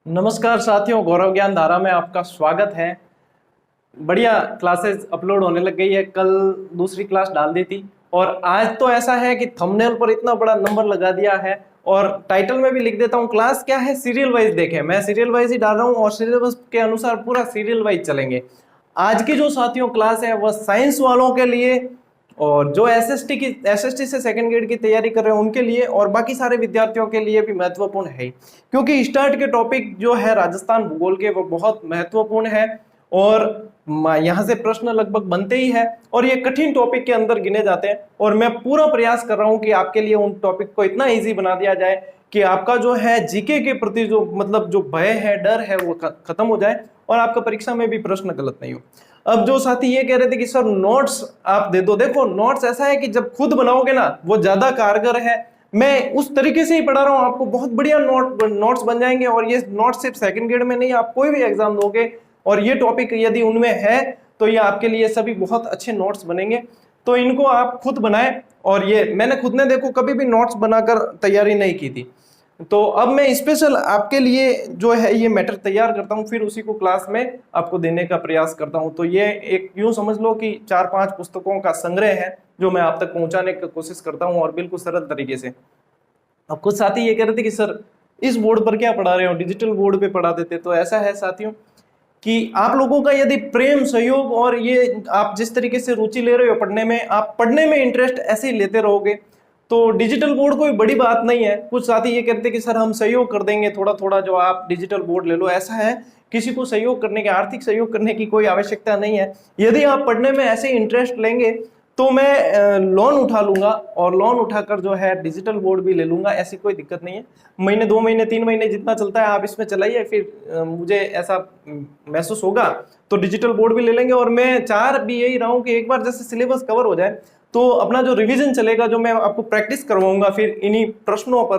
नमस्कार साथियों, गौरव ज्ञान धारा में आपका स्वागत है। बढ़िया क्लासेस अपलोड होने लग गई है। कल दूसरी क्लास डाल दी थी और आज तो ऐसा है कि थंबनेल पर इतना बड़ा नंबर लगा दिया है और टाइटल में भी लिख देता हूँ क्लास क्या है, सीरियल वाइज देखें। मैं सीरियल वाइज ही डाल रहा हूँ और सिलेबस के अनुसार पूरा सीरियल वाइज चलेंगे। आज की जो साथियों क्लास है वह साइंस वालों के लिए और जो एसएसटी से सेकंड ग्रेड की तैयारी कर रहे हैं उनके लिए और बाकी सारे विद्यार्थियों के लिए भी महत्वपूर्ण है, क्योंकि स्टार्ट के टॉपिक जो है राजस्थान भूगोल के वो बहुत महत्वपूर्ण है और यहाँ से प्रश्न लगभग बनते ही है और ये कठिन टॉपिक के अंदर गिने जाते हैं। और मैं पूरा प्रयास कर रहा हूँ कि आपके लिए उन टॉपिक को इतना इजी बना दिया जाए कि आपका जो है जीके के प्रति जो जो भय है, डर है, वो खत्म हो जाए और आपका परीक्षा में भी प्रश्न गलत नहीं हो। अब जो साथी ये कह रहे थे कि सर नोट्स आप दे दो, देखो नोट्स ऐसा है कि जब खुद बनाओगे ना वो ज्यादा कारगर है। मैं उस तरीके से ही पढ़ा रहा हूँ, आपको बहुत बढ़िया नोट्स बन जाएंगे और ये नोट्स सिर्फ सेकंड ग्रेड में नहीं, आप कोई भी एग्जाम दोगे और ये टॉपिक यदि उनमें है तो ये आपके लिए सभी बहुत अच्छे नोट्स बनेंगे। तो इनको आप खुद बनाएं और ये मैंने खुद ने देखो कभी भी नोट्स बनाकर तैयारी नहीं की थी, तो अब मैं स्पेशल आपके लिए जो है ये मैटर तैयार करता हूँ, फिर उसी को क्लास में आपको देने का प्रयास करता हूँ। तो ये एक यूं समझ लो कि 4-5 पुस्तकों का संग्रह है जो मैं आप तक पहुंचाने की कोशिश करता हूँ और बिल्कुल सरल तरीके से। अब कुछ साथी ये कह रहे थे कि सर इस बोर्ड पर क्या पढ़ा रहे हो, डिजिटल बोर्ड पे पढ़ा देते। तो ऐसा है साथियों कि आप लोगों का यदि प्रेम, सहयोग और ये आप जिस तरीके से रुचि ले रहे हो पढ़ने में, आप पढ़ने में इंटरेस्ट ऐसे ही लेते रहोगे तो डिजिटल बोर्ड कोई बड़ी बात नहीं है। कुछ साथी ये कहते हैं कि सर हम सहयोग कर देंगे थोड़ा थोड़ा, जो आप डिजिटल बोर्ड ले लो। ऐसा है, किसी को सहयोग करने के, आर्थिक सहयोग करने की कोई आवश्यकता नहीं है। यदि आप पढ़ने में ऐसे इंटरेस्ट लेंगे तो मैं लोन उठा लूंगा और लोन उठाकर जो है डिजिटल बोर्ड भी ले लूंगा, ऐसी कोई दिक्कत नहीं है। महीने, 2 महीने, 3 महीने जितना चलता है आप इसमें चलाइए, फिर मुझे ऐसा महसूस होगा तो डिजिटल बोर्ड भी ले लेंगे। और मैं चाह भी यही रहा हूं कि एक बार जैसे सिलेबस कवर हो जाए तो अपना जो रिवीजन चलेगा, जो मैं आपको प्रैक्टिस करवाऊंगा फिर इन्हीं प्रश्नों पर,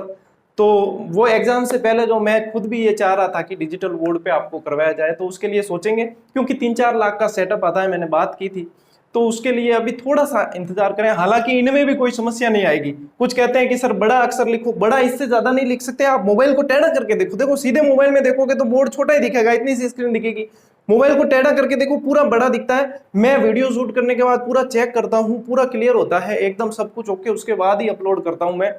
तो वो एग्जाम से पहले जो मैं खुद भी ये चाह रहा था कि डिजिटल बोर्ड पे आपको करवाया जाए, तो उसके लिए सोचेंगे, क्योंकि 3-4 लाख का सेटअप आता है, मैंने बात की थी। तो उसके लिए अभी थोड़ा सा इंतजार करें। हालांकि इनमें भी कोई समस्या नहीं आएगी। कुछ कहते हैं कि सर बड़ा अक्षर लिखो, बड़ा इससे ज्यादा नहीं लिख सकते, आप मोबाइल को टेढ़ा करके देखो। देखो सीधे मोबाइल में देखोगे तो बोर्ड छोटा ही दिखेगा, इतनी सी स्क्रीन दिखेगी। मोबाइल को टेढ़ा करके देखो, पूरा बड़ा दिखता है। मैं वीडियो शूट करने के बाद पूरा चेक करता हूँ, पूरा क्लियर होता है एकदम सब कुछ ओके, उसके बाद ही अपलोड करता हूँ मैं।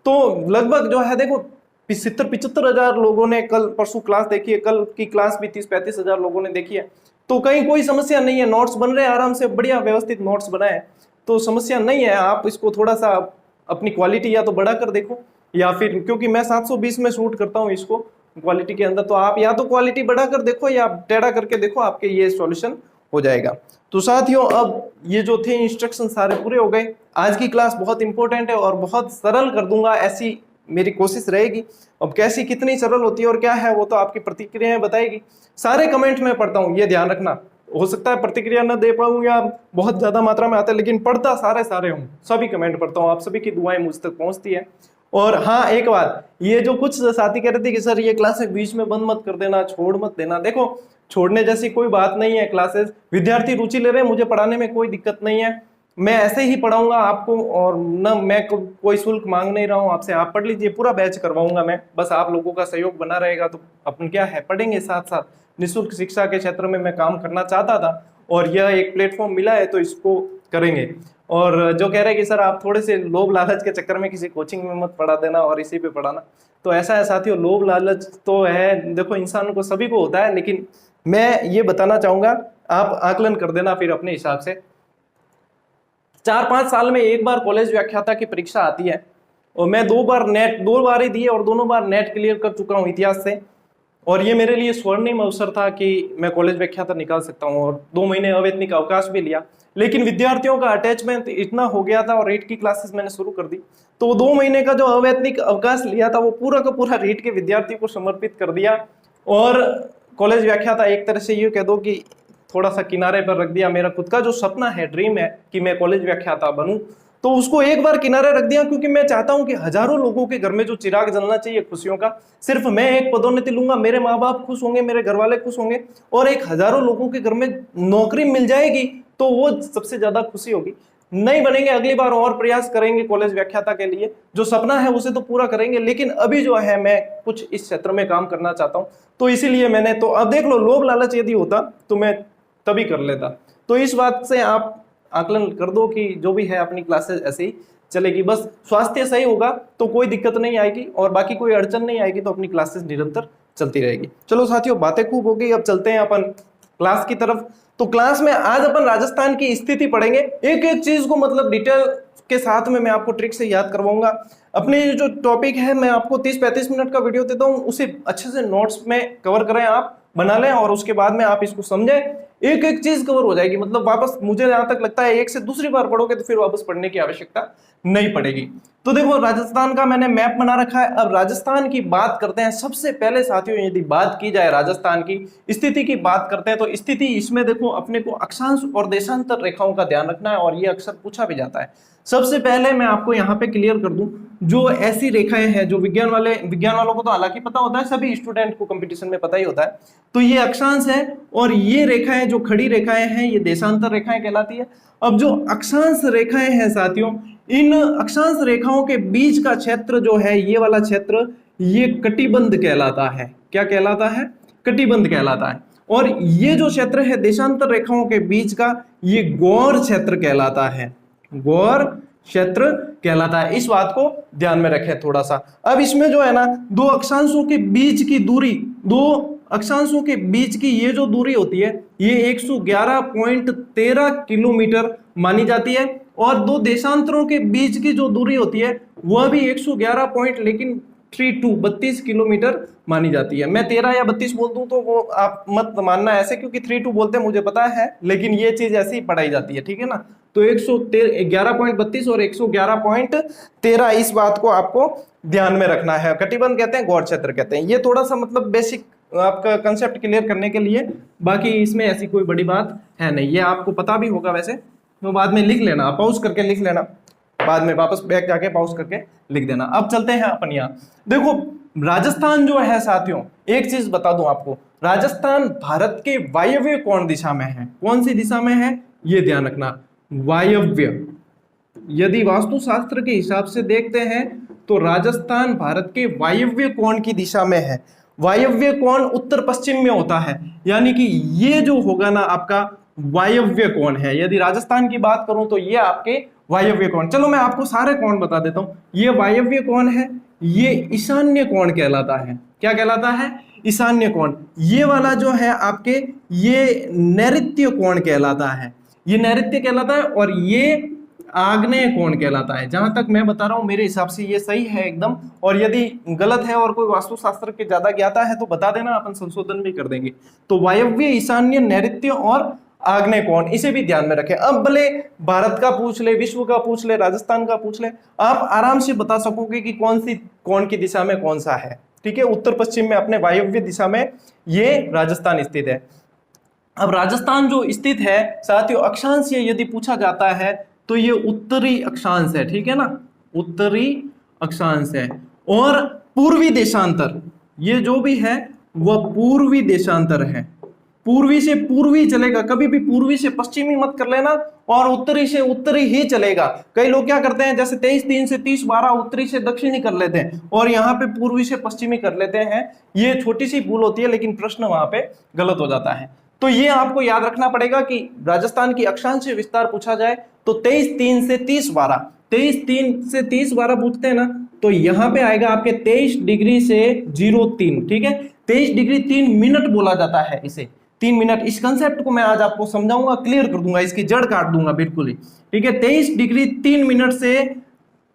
तो लगभग जो है देखो 75 हजार लोगों ने कल परसों क्लास देखी है, कल की क्लास भी 30-35 हजार लोगों ने देखी है। तो कहीं कोई समस्या नहीं है, नोट्स बन रहे हैं आराम से, बढ़िया व्यवस्थित नोट्स बनाए, तो समस्या नहीं है। आप इसको थोड़ा सा अपनी क्वालिटी या तो बढ़ा कर देखो, या फिर क्योंकि मैं 720 में शूट करता हूँ इसको क्वालिटी के अंदर, तो आप या तो क्वालिटी बढ़ा कर देखो या टेढ़ा करके देखो, आपके ये सॉल्यूशन हो जाएगा। तो साथियों अब ये जो थे इंस्ट्रक्शन सारे पूरे हो गए। आज की क्लास बहुत इंपॉर्टेंट है और बहुत सरल कर दूंगा, ऐसी मेरी कोशिश रहेगी। अब कैसी, कितनी सरल होती है और क्या है वो तो आपकी प्रतिक्रियाएं बताएगी। सारे कमेंट में पढ़ता हूँ, ये ध्यान रखना। हो सकता है प्रतिक्रिया न दे पाऊं या बहुत ज्यादा मात्रा में आते, लेकिन पढ़ता सारे हूँ, सभी कमेंट पढ़ता हूँ, आप सभी की दुआएं मुझ तक पहुंचती है। और हाँ एक बात, ये जो कुछ साथी कह रहे थे कि सर ये क्लासेस बीच में बंद मत कर देना, छोड़ मत देना, देखो छोड़ने जैसी कोई बात नहीं है। क्लासेस विद्यार्थी रुचि ले रहे हैं, मुझे पढ़ाने में कोई दिक्कत नहीं है, मैं ऐसे ही पढ़ाऊंगा आपको और न मैं कोई शुल्क मांग नहीं रहा हूँ आपसे। आप पढ़ लीजिए, पूरा बैच करवाऊंगा मैं, बस आप लोगों का सहयोग बना रहेगा तो अपन क्या है पढ़ेंगे साथ साथ। निःशुल्क शिक्षा के क्षेत्र में मैं काम करना चाहता था और यह एक प्लेटफॉर्म मिला है तो इसको करेंगे। और जो कह रहे हैं कि सर आप थोड़े से लोभ लालच के चक्कर में किसी कोचिंग में मत पढ़ा देना और इसी पे पढ़ाना, तो ऐसा है साथियों, लोभ लालच तो है, देखो इंसान को सभी को होता है, लेकिन मैं ये बताना चाहूंगा, आप आकलन कर देना फिर अपने हिसाब से। 4-5 साल में एक बार कॉलेज व्याख्याता की परीक्षा आती है और मैं 2 बार ही दी और दोनों बार नेट क्लियर कर चुका हूँ इतिहास से। और ये मेरे लिए स्वर्णिम अवसर था कि मैं कॉलेज व्याख्याता निकाल सकता हूँ और 2 महीने अवैतनिक अवकाश भी लिया। लेकिन विद्यार्थियों का अटैचमेंट इतना हो गया था और रीट की क्लासेस मैंने शुरू कर दी, तो 2 महीने का जो अवैतनिक अवकाश लिया था वो पूरा का पूरा रीट के विद्यार्थी को समर्पित कर दिया। और कॉलेज व्याख्याता एक तरह से ये कह दो कि थोड़ा सा किनारे पर रख दिया। मेरा खुद का जो सपना है, ड्रीम है कि मैं कॉलेज व्याख्याता बनूं, तो उसको एक बार किनारे रख दिया, क्योंकि मैं चाहता हूं कि हजारों लोगों के घर में जो चिराग जलना चाहिए खुशियों का, सिर्फ मैं एक पदोन्नति लूंगा, मेरे माँ बाप खुश होंगे, मेरे घर वाले खुश होंगे और एक हजारों लोगों के घर में नौकरी मिल जाएगी, तो वो सबसे ज्यादा खुशी होगी। नहीं बनेंगे, अगली बार और प्रयास करेंगे कॉलेज व्याख्याता के लिए, जो सपना है उसे तो पूरा करेंगे, लेकिन अभी जो है मैं कुछ इस क्षेत्र में काम करना चाहता हूं, तो इसीलिए मैंने, तो अब देख लो, लोभ लालच यदि होता तो मैं तभी कर लेता। तो इस बात से आप आकलन कर दो कि जो भी है अपनी क्लासेस ऐसे ही चलेगी, बस स्वास्थ्य सही होगा तो कोई दिक्कत नहीं आएगी, और बाकी कोई अड़चन नहीं आएगी तो अपनी क्लासेस निरंतर चलती रहेगी। चलो साथियों, बातें खूब हो गई, अब चलते हैं अपन क्लास की तरफ। तो क्लास में आज अपन राजस्थान की स्थिति पढ़ेंगे, एक एक चीज को मतलब डिटेल के साथ में मैं आपको ट्रिक से याद करवाऊंगा। अपने जो टॉपिक है मैं आपको 30-35 मिनट का वीडियो देता हूं, उसे अच्छे से नोट्स में कवर करें, आप बना लें, और उसके बाद में आप इसको समझें, एक एक चीज कवर हो जाएगी। मतलब वापस मुझे जहां तक लगता है एक से दूसरी बार पढ़ोगे तो फिर वापस पढ़ने की आवश्यकता नहीं पड़ेगी। तो देखो, राजस्थान का मैंने मैप बना रखा है। अब राजस्थान की बात करते हैं। सबसे पहले साथियों, यदि बात की जाए राजस्थान की स्थिति की बात करते हैं, तो स्थिति इसमें देखो, अपने को अक्षांश और देशांतर रेखाओं का ध्यान रखना है, और ये अक्सर पूछा भी जाता है। सबसे पहले मैं आपको यहाँ पे क्लियर कर दूं, जो ऐसी रेखाएं हैं जो विज्ञान वालों को तो हालांकि पता होता है, सभी स्टूडेंट को कंपटीशन में पता ही होता है। तो ये अक्षांश है, और ये रेखाएं जो खड़ी रेखाएं हैं ये देशांतर रेखाएं कहलाती है। अब जो अक्षांश रेखाएं हैं साथियों, इन अक्षांश रेखाओं के बीच का क्षेत्र जो है, ये वाला क्षेत्र, ये कटिबंध कहलाता है। क्या कहलाता है? कटिबंध कहलाता है। और ये जो क्षेत्र है देशांतर रेखाओं के बीच का, ये गौर क्षेत्र कहलाता है। गौर क्षेत्र कहलाता है। इस बात को ध्यान में रखें थोड़ा सा। अब इसमें जो है ना, दो अक्षांशों के बीच की दूरी, दो अक्षांशों के बीच की ये जो दूरी होती है, ये 111.13 किलोमीटर मानी जाती है, और दो देशांतरों के बीच की जो दूरी होती है वह भी 111.32 किलोमीटर मानी जाती है। मैं 13 या 32 बोल दूं तो वो आप मत मानना ऐसे, क्योंकि 32 बोलते हैं मुझे पता है, लेकिन ये चीज ऐसे ही पढ़ाई जाती है, ठीक है ना। तो 111.32 और 111.13, इस बात को आपको ध्यान में रखना है। कटिबंध कहते हैं, गौर क्षेत्र कहते हैं। ये थोड़ा सा मतलब बेसिक आपका कंसेप्ट क्लियर करने के लिए, बाकी इसमें ऐसी कोई बड़ी बात है नहीं, ये आपको पता भी होगा वैसे, तो बाद में लिख लेना, पॉज करके लिख लेना, बाद में वापस बैक जाके पॉज करके लिख देना। अब चलते हैं अपन यहाँ। देखो, राजस्थान जो है साथियों, एक चीज बता दूं आपको, राजस्थान भारत के वायव्य कोण दिशा में है। कौन सी दिशा में है ये ध्यान रखना, वायव्य। यदि वास्तुशास्त्र के हिसाब से देखते हैं तो राजस्थान भारत के वायव्य कोण की दिशा में है। वायव्य कोण उत्तर पश्चिम में होता है, यानी कि ये जो होगा ना आपका वायव्य कोण है। यदि राजस्थान की बात करूं तो ये आपके वायव्य कोण। चलो मैं आपको सारे कोण बता देता हूं। ये वायव्य कोण है, ये ईशान्य कोण कहलाता है। क्या कहलाता है? ईशान्य कोण। ये वाला जो है आपके, ये नैऋत्य कोण कहलाता है, ये नैऋत्य कहलाता है, और ये आग्नेय कोण कहलाता है। जहां तक मैं बता रहा हूं मेरे हिसाब से ये सही है एकदम, और यदि गलत है और कोई वास्तुशास्त्र के ज्यादा ज्ञाता है तो बता देना, अपन संशोधन भी कर देंगे। तो वायव्य, ईशान्य, नैऋत्य और आग्नेय कोण, इसे भी ध्यान में रखें। अब भले भारत का पूछ ले, विश्व का पूछ ले, राजस्थान का पूछ ले, आप आराम से बता सकोगे कि कौन सी कोण की दिशा में कौन सा है, ठीक है। उत्तर पश्चिम में अपने वायव्य दिशा में ये राजस्थान स्थित है। अब राजस्थान जो स्थित है साथियों, अक्षांश ये यदि पूछा जाता है तो ये उत्तरी अक्षांश है, ठीक है ना, उत्तरी अक्षांश है। और पूर्वी देशांतर, ये जो भी है वह पूर्वी देशांतर है। पूर्वी से पूर्वी चलेगा, कभी भी पूर्वी से पश्चिमी मत कर लेना, और उत्तरी से उत्तरी ही चलेगा। कई लोग क्या करते हैं, जैसे 23-3 से 30-12 उत्तरी से दक्षिणी कर लेते हैं, और यहाँ पे पूर्वी से पश्चिमी कर लेते हैं। ये छोटी सी भूल होती है, लेकिन प्रश्न वहां पे गलत हो जाता है। तो ये आपको याद रखना पड़ेगा कि राजस्थान की अक्षांश विस्तार पूछा जाए तो 23-3 से 30-12, 23-3 से 30-12 पूछते हैं ना, तो यहाँ पे आएगा आपके 23 डिग्री से 03, ठीक है। 23 डिग्री 3 मिनट बोला जाता है इसे, 3 मिनट। इस कंसेप्ट को मैं आज आपको समझाऊंगा, क्लियर कर दूंगा, इसकी जड़ काट दूंगा बिल्कुल ही, ठीक है। 23 डिग्री 3 मिनट से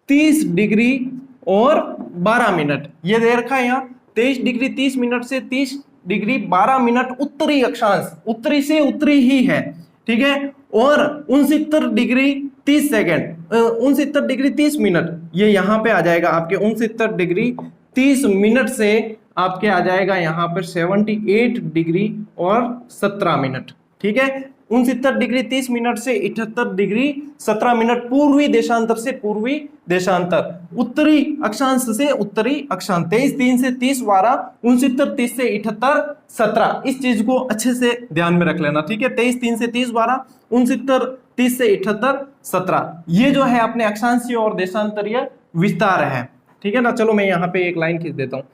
30 डिग्री और 12 मिनट, ये दे रखा है यहाँ। 23 डिग्री 30 मिनट से 30 डिग्री 12 मिनट उत्तरी अक्षांश, उत्तरी से उत्तरी ही है, ठीक है। और 69 डिग्री 30 सेकेंड, 69 डिग्री 30 मिनट, ये यहाँ पे आ जाएगा आपके 69 डिग्री 30 मिनट से आपके आ जाएगा यहाँ पर 78 डिग्री और 17 मिनट, ठीक है। 69 डिग्री 30 मिनट से 78 डिग्री 17 मिनट पूर्वी देशांतर से पूर्वी देशांतर, उत्तरी अक्षांश से उत्तरी अक्षांश। 23-3 से 30-12, 69-30 से 78-17, इस चीज को अच्छे से ध्यान में रख लेना, ठीक है। 23-3 से 30-12, 69 30 से 78 17, ये जो है अपने अक्षांशीय और देशांतरीय विस्तार है। ठीक है ना, चलो मैं यहाँ पे एक लाइन खींच देता हूँ,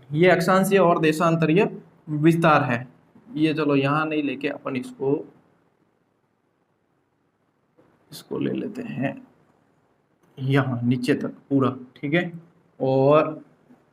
ये अक्षांशीय और देशांतरीय विस्तार है। ये चलो यहाँ नहीं लेके अपन इसको ले लेते हैं यहाँ नीचे तक पूरा, ठीक है, और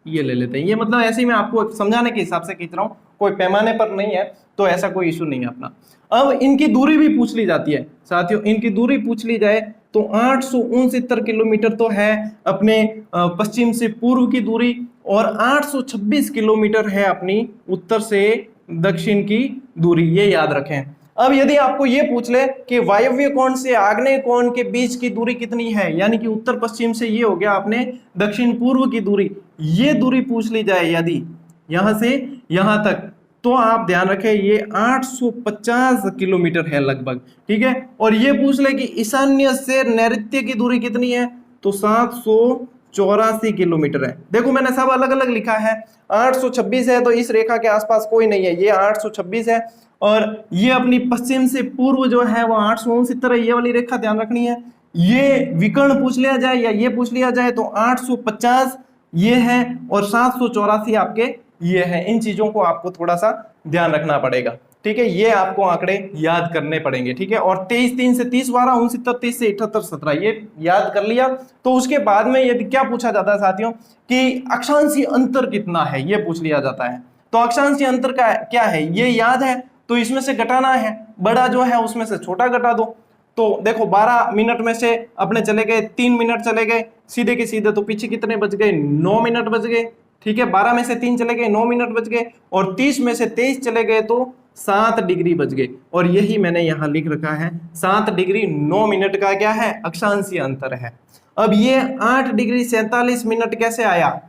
ये ले लेते हैं। ये मतलब ऐसे ही मैं आपको समझाने के हिसाब से खींच रहा हूँ, कोई पैमाने पर नहीं है, तो ऐसा कोई इशू नहीं है अपना। अब इनकी दूरी भी पूछ ली जाती है साथियों, इनकी दूरी पूछ ली जाए तो 869 किलोमीटर तो है अपने पश्चिम से पूर्व की दूरी, और 826 किलोमीटर है अपनी उत्तर से दक्षिण की दूरी, ये याद रखें। अब यदि आपको ये पूछ ले कि वायव्य कोण से आग्नेय कोण के बीच की दूरी कितनी है, यानी कि उत्तर पश्चिम से ये हो गया अपने दक्षिण पूर्व की दूरी, ये दूरी पूछ ली जाए यदि यहां से यहां तक, तो आप ध्यान रखें ये 850 किलोमीटर है लगभग, ठीक है। और ये पूछ ले कि ईशान्य से नैऋत्य की दूरी कितनी है, तो 784 किलोमीटर है। देखो मैंने सब अलग अलग लिखा है, 826 है तो इस रेखा के आसपास कोई नहीं है, ये 826 है, और ये अपनी पश्चिम से पूर्व जो है वो 869 है, ये वाली रेखा ध्यान रखनी है। ये विकर्ण पूछ लिया जाए या ये पूछ लिया जाए तो 850 ये है, और 784 आपके ये है। इन चीजों को आपको थोड़ा सा ध्यान रखना पड़ेगा, ठीक है, ये आपको आंकड़े याद करने पड़ेंगे, ठीक है। और 23 3 से 30 12, 69 30 से 78 17, ये याद कर लिया। तो उसके बाद में यदि क्या पूछा जाता है साथियों कि अक्षांशीय अंतर कितना है, ये पूछ लिया जाता है। तो अक्षांशीय अंतर का क्या है ये याद है, तो इसमें से घटाना है, बड़ा जो है उसमें से छोटा घटा दो। तो देखो 12 मिनट में से अपने चले गए 3 मिनट चले गए सीधे के सीधे, तो पीछे कितने बच गए, 9 मिनट बच गए, ठीक है। 12 में से 3 चले गए 9 मिनट बच गए, और 30 में से 23 चले गए तो 7 डिग्री बच गए। और यही मैंने यहाँ लिख रखा है, 7 डिग्री 9 मिनट का क्या है, अक्षांशीय अंतर है। अब ये 8 डिग्री 47 मिनट कैसे आया,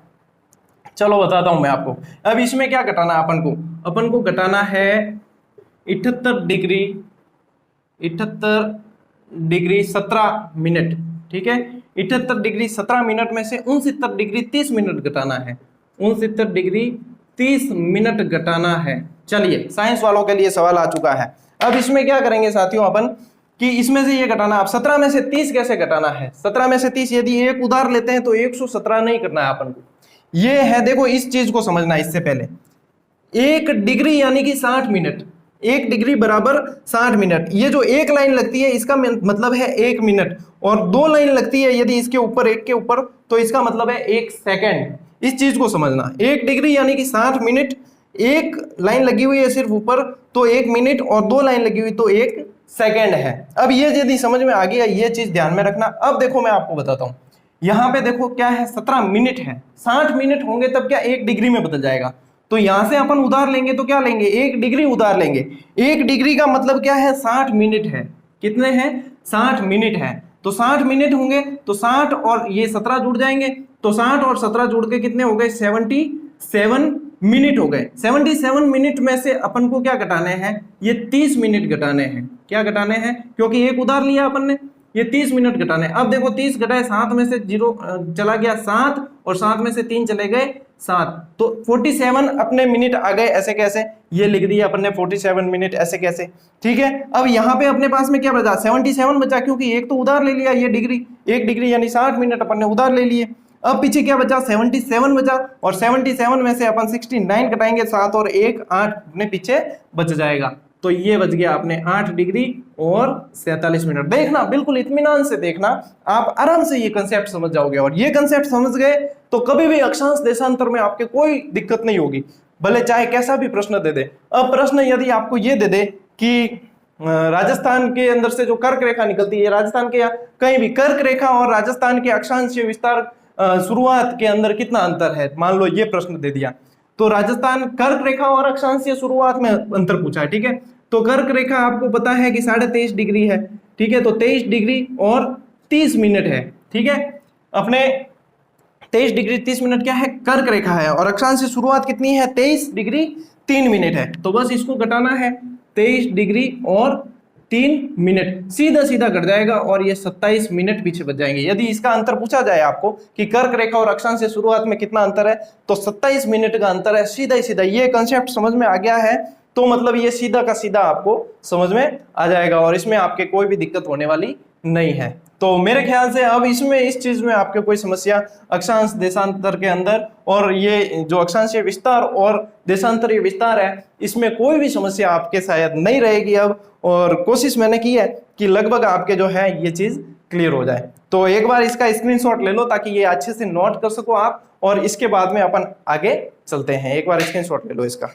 चलो बताता हूं मैं आपको। अब इसमें क्या घटाना है अपन को घटाना है 78 डिग्री 17 मिनट, ठीक है। 78 डिग्री 17 मिनट में से 69 डिग्री 30 मिनट घटाना है, 69 डिग्री 30 मिनट घटाना है। चलिए साइंस वालों के लिए सवाल आ चुका है। अब इसमें क्या करेंगे साथियों अपन कि इसमें से ये घटाना, अब 17 में से 30 कैसे घटाना है, 17 में से 30 यदि एक उधार लेते हैं तो 117 नहीं करना है अपन को, ये है। देखो इस चीज को समझना इससे पहले, 1 डिग्री यानी कि 60 मिनट, 1 डिग्री बराबर 60 मिनट। ये जो एक लाइन लगती है इसका मतलब है 1 मिनट, और 2 लाइन लगती है यदि इसके ऊपर एक के ऊपर तो इसका मतलब है 1 सेकेंड। इस चीज को समझना, 1 डिग्री यानी कि 60 मिनट, एक लाइन लगी हुई है सिर्फ ऊपर तो 1 मिनट, और 2 लाइन लगी हुई तो 1 सेकेंड है। अब ये यदि समझ में आ गया, ये चीज ध्यान में रखना। अब देखो मैं आपको बताता हूं, यहाँ पे देखो क्या है, 17 मिनट है, 60 मिनट होंगे तब क्या 1 डिग्री में बदल जाएगा। तो यहां से अपन उधार लेंगे तो क्या लेंगे, 1 डिग्री उधार लेंगे। 1 डिग्री का मतलब क्या है, 60 मिनट है। कितने हैं, 60 मिनट है। तो 60 मिनट होंगे तो 60 और ये 17 जुड़ जाएंगे, तो 60 और 17 जुड़ के कितने हो गए, 77 मिनट हो गए। 77 मिनट में से अपन को क्या घटाने हैं, ये 30 मिनट घटाने हैं। क्या घटाने हैं, क्योंकि एक उधार लिया अपन ने, ये 30 मिनट घटाने। अब देखो 30 घटाए 7 में से 0 चला गया 7, और 7 में से 3 चले गए 7, तो 47 अपने मिनट आ गए। ऐसे कैसे, ये लिख दिया अपन ने 47 मिनट, ऐसे कैसे, ठीक है। अब यहाँ पे अपने पास में क्या बचा, 77 बचा, क्योंकि एक तो उधार ले लिया, ये डिग्री, 1 डिग्री यानी 60 मिनट अपन ने उधार ले लिए। अब पीछे क्या बचा, 77 बचा, और 77 में से अपन 69 घटाएंगे, 7 और 1 8 अपने पीछे बच जाएगा। तो ये बच गया आपने 8 डिग्री और 47 मिनट। देखना बिल्कुल इत्मीनान से देखना, आप आराम से ये कंसेप्ट समझ जाओगे, और ये कंसेप्ट समझ गए तो कभी भी अक्षांश देशांतर में आपके कोई दिक्कत नहीं होगी, भले चाहे कैसा भी प्रश्न दे दे। अब प्रश्न यदि आपको ये दे दे कि राजस्थान के अंदर से जो कर्क रेखा निकलती है, राजस्थान के या कहीं भी कर्क रेखा और राजस्थान के अक्षांशीय विस्तार शुरुआत के अंदर कितना अंतर है, मान लो ये प्रश्न दे दिया, तो राजस्थान कर्क रेखा और अक्षांशीय शुरुआत में अंतर पूछा है, ठीक है। तो कर्क रेखा आपको पता है कि 23.5 डिग्री है, ठीक है, तो 23 डिग्री और 30 मिनट है, ठीक है। अपने 23 डिग्री 30 मिनट क्या है, कर्क रेखा है, और अक्षांशीय शुरुआत कितनी है, 23 डिग्री 3 मिनट है। तो बस इसको घटाना है, 23 डिग्री और 3 मिनट, सीधा सीधा कट जाएगा, और ये 27 मिनट पीछे बच जाएंगे। यदि इसका अंतर पूछा जाए आपको कि कर्क रेखा और अक्षांश शुरुआत में कितना अंतर है, तो 27 मिनट का अंतर है, सीधा ही सीधा। ये कंसेप्ट समझ में आ गया है तो मतलब ये सीधा का सीधा आपको समझ में आ जाएगा और इसमें आपके कोई भी दिक्कत होने वाली नहीं है। तो मेरे ख्याल से अब इसमें इस चीज में आपके कोई समस्या अक्षांश देशांतर के अंदर और ये जो अक्षांशीय विस्तार और देशांतरीय विस्तार है इसमें कोई भी समस्या आपके शायद नहीं रहेगी अब। और कोशिश मैंने की है कि लगभग आपके जो है ये चीज क्लियर हो जाए। तो एक बार इसका स्क्रीनशॉट ले लो ताकि ये अच्छे से नोट कर सको आप, और इसके बाद में अपन आगे चलते हैं। एक बार स्क्रीनशॉट ले लो इसका।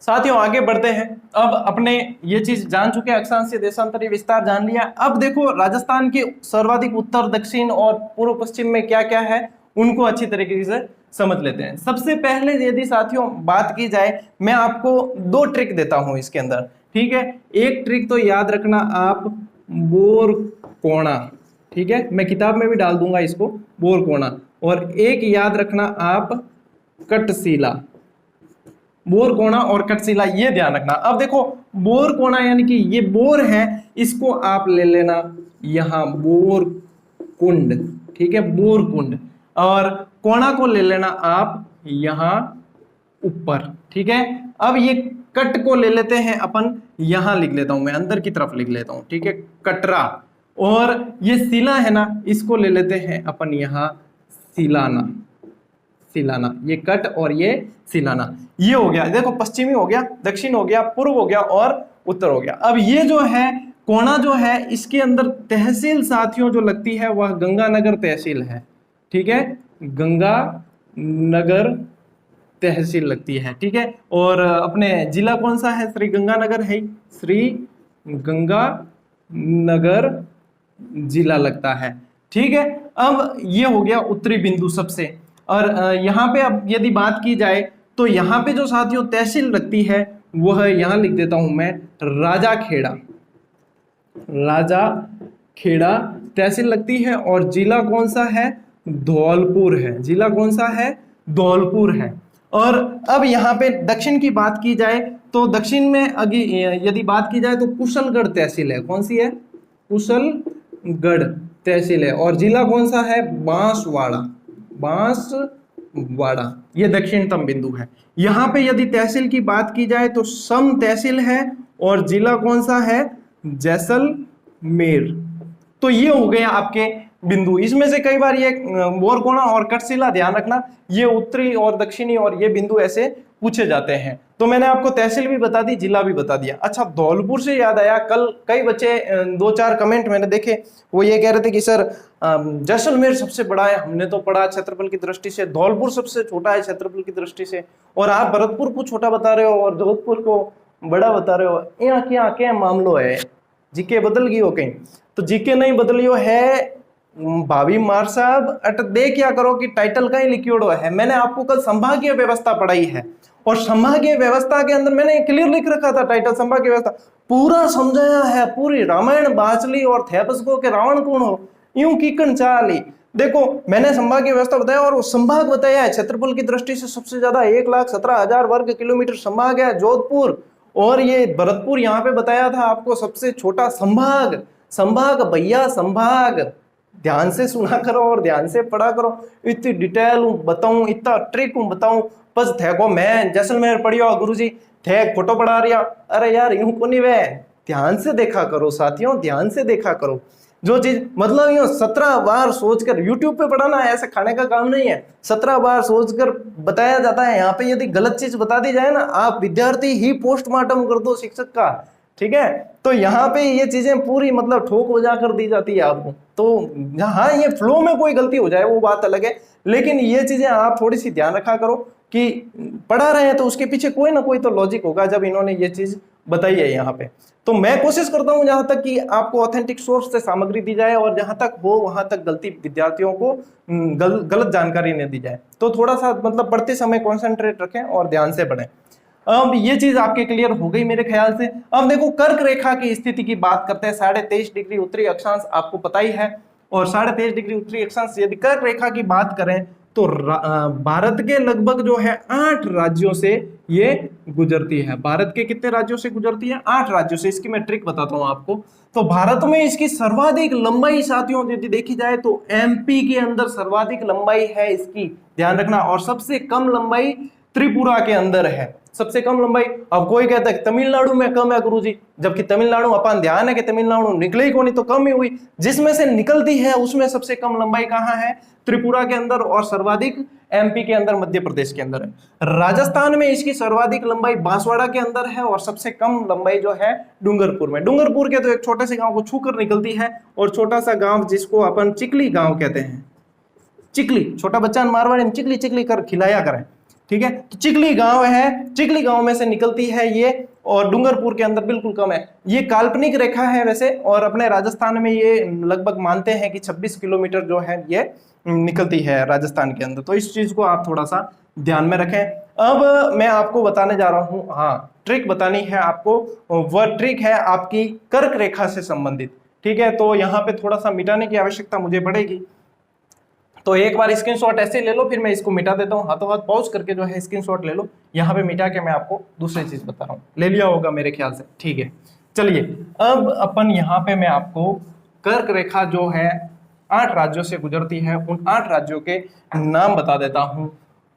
साथियों आगे बढ़ते हैं। अब अपने ये चीज जान चुके हैं, अक्षांशीय देशांतरीय विस्तार जान लिया। अब देखो राजस्थान के सर्वाधिक उत्तर दक्षिण और पूर्व पश्चिम में क्या क्या है उनको अच्छी तरीके से समझ लेते हैं। सबसे पहले यदि साथियों बात की जाए, मैं आपको 2 ट्रिक देता हूं इसके अंदर, ठीक है। एक ट्रिक तो याद रखना आप, बोर कोणा, ठीक है, मैं किताब में भी डाल दूंगा इसको, बोर कोणा। और एक याद रखना आप कटशिला, बोर कोणा और कटशिला, ये ध्यान रखना। अब देखो बोर कोणा यानी कि ये बोर है, इसको आप ले लेना यहां बोर कुंड, ठीक है, बोर कुंड। और कोणा को ले लेना आप यहां ऊपर, ठीक है। अब ये कट को ले लेते हैं अपन, यहां लिख लेता हूं मैं, अंदर की तरफ लिख लेता हूं, ठीक है, कटरा। और ये शिला है ना, इसको ले लेते हैं अपन यहां सिलाना, सिलाना, ये कट और ये सिलाना। ये हो गया, देखो पश्चिमी हो गया, दक्षिण हो गया, पूर्व हो गया और उत्तर हो गया। अब ये जो है कोणा जो है इसके अंदर तहसील साथियों जो लगती है वह गंगानगर तहसील है, ठीक है, गंगानगर तहसील लगती है, ठीक है। और अपने जिला कौन सा है, श्री गंगानगर है, श्री गंगानगर जिला लगता है, ठीक है। अब ये हो गया उत्तरी बिंदु सबसे। और यहाँ पे अब यदि बात की जाए तो यहाँ पे जो साथियों तहसील लगती है वह यहाँ लिख देता हूं मैं राजा खेड़ा, राजा खेड़ा तहसील लगती है। और जिला कौन सा है, धौलपुर है, जिला कौन सा है, धौलपुर है। और अब यहाँ पे दक्षिण की बात की जाए तो दक्षिण में यदि बात की जाए तो कुशलगढ़ तहसील है, कौन सी है, कुशलगढ़ तहसील है। और जिला कौन सा है, बांसवाड़ा, बांसवाड़ा, ये दक्षिणतम बिंदु है। यहाँ पे यदि तहसील की बात की जाए तो सम तहसील है और जिला कौन सा है, जैसलमेर। तो ये हो गए आपके बिंदु। इसमें से कई बार ये बोरकोणा और कटशिला ध्यान रखना, ये उत्तरी और दक्षिणी और ये बिंदु ऐसे पूछे जाते हैं। तो मैंने आपको तहसील भी बता दी, जिला भी बता दिया। अच्छा, धौलपुर से याद आया, कल कई बच्चे 2-4 कमेंट मैंने देखे, वो ये कह रहे थे कि सर जैसलमेर सबसे बड़ा है, हमने तो पढ़ा क्षेत्रफल की दृष्टि से, धौलपुर सबसे छोटा है क्षेत्रफल की दृष्टि से, और आप भरतपुर को छोटा बता रहे हो और जोधपुर को बड़ा बता रहे हो। यहाँ क्या क्या मामलो है, जीके बदल गई हो कहीं? तो जीके नहीं बदली हो है भाभी मार साहब, अट दे क्या करो कि टाइटल का ही लिक्विड है। मैंने आपको कल संभागीय व्यवस्था पढ़ाई है और संभागीय व्यवस्था के अंदर मैंने क्लियर लिख रखा था टाइटल, संभागीय व्यवस्था पूरा समझाया है, पूरी रामायण बाचली और थे पुष्पों के रावण कौन हो यूं कीकण चाली। देखो मैंने संभागीय व्यवस्था बताया और संभाग बताया है, क्षेत्रफल की दृष्टि से सबसे ज्यादा 1,17,000 वर्ग किलोमीटर संभाग है जोधपुर, और ये भरतपुर यहाँ पे बताया था आपको सबसे छोटा संभाग। संभाग भैया संभाग, ध्यान से सुना करो और ध्यान से पढ़ा करो। इतनी डिटेल बताऊं, इतना ट्रिक बताऊं, बस थे को मैं जैसलमेर पढ़ियो गुरुजी थे फोटो पढ़ा रिया, अरे यार यूं को नहीं वे, ध्यान से देखा करो साथियों, ध्यान से देखा करो। जो चीज मतलब यूं 17 बार सोचकर, यूट्यूब पे पढ़ाना ऐसे खाने का काम नहीं है, 17 बार सोचकर बताया जाता है। यहाँ पे यदि गलत चीज बता दी जाए ना, आप विद्यार्थी ही पोस्टमार्टम कर दो शिक्षक का, ठीक है। तो यहाँ पे ये चीजें पूरी मतलब ठोक बजा कर दी जाती है आपको। तो हाँ, ये फ्लो में कोई गलती हो जाए वो बात अलग है, लेकिन ये चीजें आप थोड़ी सी ध्यान रखा करो कि पढ़ा रहे हैं तो उसके पीछे कोई ना कोई तो लॉजिक होगा जब इन्होंने ये चीज बताई है यहाँ पे। तो मैं कोशिश करता हूँ जहां तक कि आपको ऑथेंटिक सोर्स से सामग्री दी जाए और जहां तक हो वहां तक गलती विद्यार्थियों को गलत जानकारी न दी जाए। तो थोड़ा सा मतलब पढ़ते समय कॉन्सेंट्रेट रखें और ध्यान से पढ़ें। अब ये चीज आपके क्लियर हो गई मेरे ख्याल से। अब देखो कर्क रेखा की स्थिति की बात करते हैं। 23.5 डिग्री उत्तरी अक्षांश आपको पता ही है, और 23.5 डिग्री उत्तरी अक्षांश यदि कर्क रेखा की बात करें तो भारत के लगभग जो है 8 राज्यों से ये गुजरती है। भारत के कितने राज्यों से गुजरती है? 8 राज्यों से। इसकी मैं ट्रिक बताता हूं आपको। तो भारत में इसकी सर्वाधिक लंबाई साथियों यदि देखी जाए तो एमपी के अंदर सर्वाधिक लंबाई है इसकी, ध्यान रखना। और सबसे कम लंबाई त्रिपुरा के अंदर है, सबसे कम लंबाई। अब कोई कहता है तमिलनाडु में कम है गुरुजी, जबकि तमिलनाडु अपन ध्यान है कि तमिलनाडु निकले ही कौन, तो कम ही हुई। जिसमें से निकलती है उसमें सबसे कम लंबाई कहां है? त्रिपुरा के अंदर, और सर्वाधिक एमपी के अंदर, मध्य प्रदेश के अंदर है। राजस्थान में इसकी सर्वाधिक लंबाई बांसवाड़ा के अंदर है, और सबसे कम लंबाई जो है डूंगरपुर में। डूंगरपुर के तो एक छोटे से गांव को छूकर निकलती है, और छोटा सा गांव जिसको अपन चिकली गांव कहते हैं, चिकली, छोटा बच्चा मारवाड़ी में चिकली चिकली कर खिलाया करें, ठीक है। तो चिकली गांव है, चिकली गांव में से निकलती है ये, और डूंगरपुर के अंदर बिल्कुल कम है। ये काल्पनिक रेखा है वैसे, और अपने राजस्थान में ये लगभग मानते हैं कि 26 किलोमीटर जो है ये निकलती है राजस्थान के अंदर। तो इस चीज को आप थोड़ा सा ध्यान में रखें। अब मैं आपको बताने जा रहा हूं, हाँ ट्रिक बतानी है आपको। वह ट्रिक है आपकी कर्क रेखा से संबंधित, ठीक है। तो यहाँ पे थोड़ा सा मिटाने की आवश्यकता मुझे पड़ेगी, तो एक बार स्क्रीनशॉट ऐसे ले लो, फिर मैं इसको मिटा देता हूँ। हाथों हाथ पॉज करके जो है स्क्रीनशॉट ले लो, यहाँ पे मिटा के मैं आपको दूसरी चीज बता रहा हूँ। ले लिया होगा मेरे ख्याल से, ठीक है। चलिए अब अपन यहाँ पे मैं आपको कर्क रेखा जो है 8 राज्यों से गुजरती है, उन 8 राज्यों के नाम बता देता हूँ।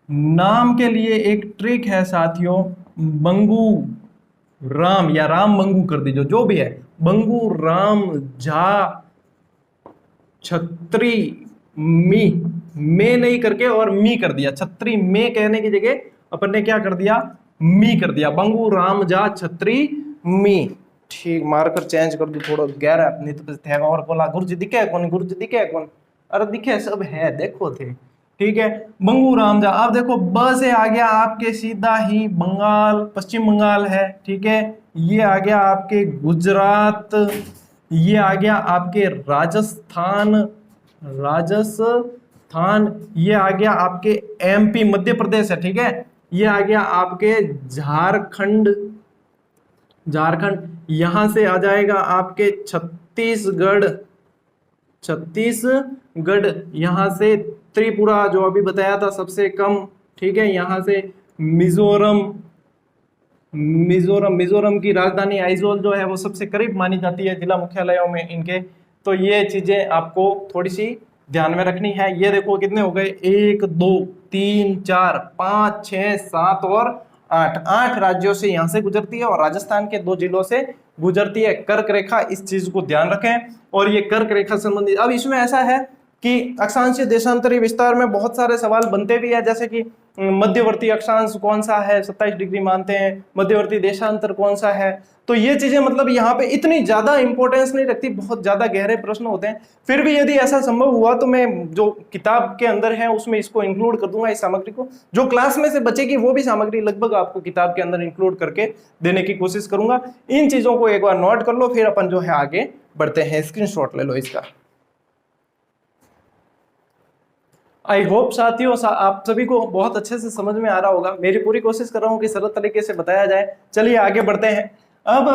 नाम के लिए एक ट्रिक है साथियों, बंगू राम या राम बंगू कर दीजिए, जो भी है, बंगू राम झा छत्री मी, में नहीं करके और मी कर दिया, छत्री में कहने की जगह अपन ने क्या कर दिया? मी कर दिया। बंगू राम जा छत्री मी, ठीक। मारकर चेंज कर दो थोड़ा गहरा, नहीं तो थे और बोला गुरुजी दिखे कौन, गुरुजी दिखे कौन? अरे दिखे सब है, देखो थे, ठीक है। बंगू राम जा, आप देखो ब से आ गया आपके सीधा ही बंगाल, पश्चिम बंगाल है, ठीक है। ये आ गया आपके गुजरात, ये आ गया आपके राजस्थान, ये आ गया आपके एमपी, मध्य प्रदेश है, ठीक है। ये आ गया आपके झारखंड, यहां से आ जाएगा आपके छत्तीसगढ़, यहां से त्रिपुरा जो अभी बताया था सबसे कम, ठीक है। यहां से मिजोरम की राजधानी आइजोल जो है वो सबसे करीब मानी जाती है जिला मुख्यालयों में इनके। तो ये चीजें आपको थोड़ी सी ध्यान में रखनी है। ये देखो कितने हो गए, 1 2 3 4 5 6 7 और 8 राज्यों से यहाँ से गुजरती है, और राजस्थान के 2 जिलों से गुजरती है कर्क रेखा। इस चीज को ध्यान रखें। और ये कर्क रेखा संबंधित, अब इसमें ऐसा है कि अक्षांशीय देशांतरी विस्तार में बहुत सारे सवाल बनते भी है, जैसे कि मध्यवर्ती अक्षांश कौन सा है, 27 डिग्री मानते हैं, मध्यवर्ती देशांतर कौन सा है। तो ये चीजें मतलब यहाँ पे इतनी ज्यादा इंपॉर्टेंस नहीं रखती, बहुत ज्यादा गहरे प्रश्न होते हैं। फिर भी यदि ऐसा संभव हुआ तो मैं जो किताब के अंदर है उसमें इसको इंक्लूड कर दूंगा, इस सामग्री को। जो क्लास में से बचेगी वो भी सामग्री लगभग आपको किताब के अंदर इंक्लूड करके देने की कोशिश करूंगा। इन चीजों को एक बार नोट कर लो, फिर अपन जो है आगे बढ़ते हैं। स्क्रीनशॉट ले लो इसका। आई होप साथियों आप सभी को बहुत अच्छे से समझ में आ रहा होगा। मेरी पूरी कोशिश कर रहा हूँ कि सरल तरीके से बताया जाए। चलिए आगे बढ़ते हैं। अब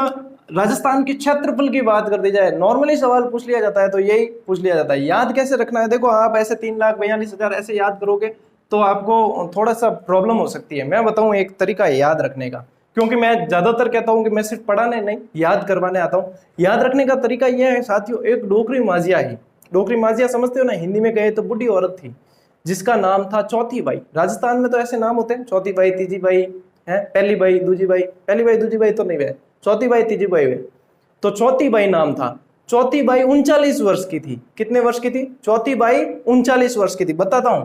राजस्थान के क्षेत्रफल की बात कर दी जाए, नॉर्मली सवाल पूछ लिया जाता है तो यही पूछ लिया जाता है, याद कैसे रखना है। देखो आप ऐसे 3,42,000 ऐसे याद करोगे तो आपको थोड़ा सा प्रॉब्लम हो सकती है। मैं बताऊं एक तरीका है याद रखने का, क्योंकि मैं ज्यादातर कहता हूं कि मैं सिर्फ पढ़ाने नहीं याद करवाने आता हूं। याद रखने का तरीका यह है साथियों, एक डोकरी माजिया ही, डोकरी माजिया समझते हो ना, हिंदी में कहे तो बुढ़ी औरत थी जिसका नाम था चौथी बाई। राजस्थान में तो ऐसे नाम होते हैं, चौथी बाई, तीजी बाई है, पहली बाई, दूजी बाई, पहली बाई दूजी बाई तो नहीं वे, चौथी बाई तीजी बाई वे। तो चौथी बाई नाम था। चौथी बाई 39 वर्ष की थी। कितने वर्ष की थी? चौथी बाई 39 वर्ष की थी। बताता हूं,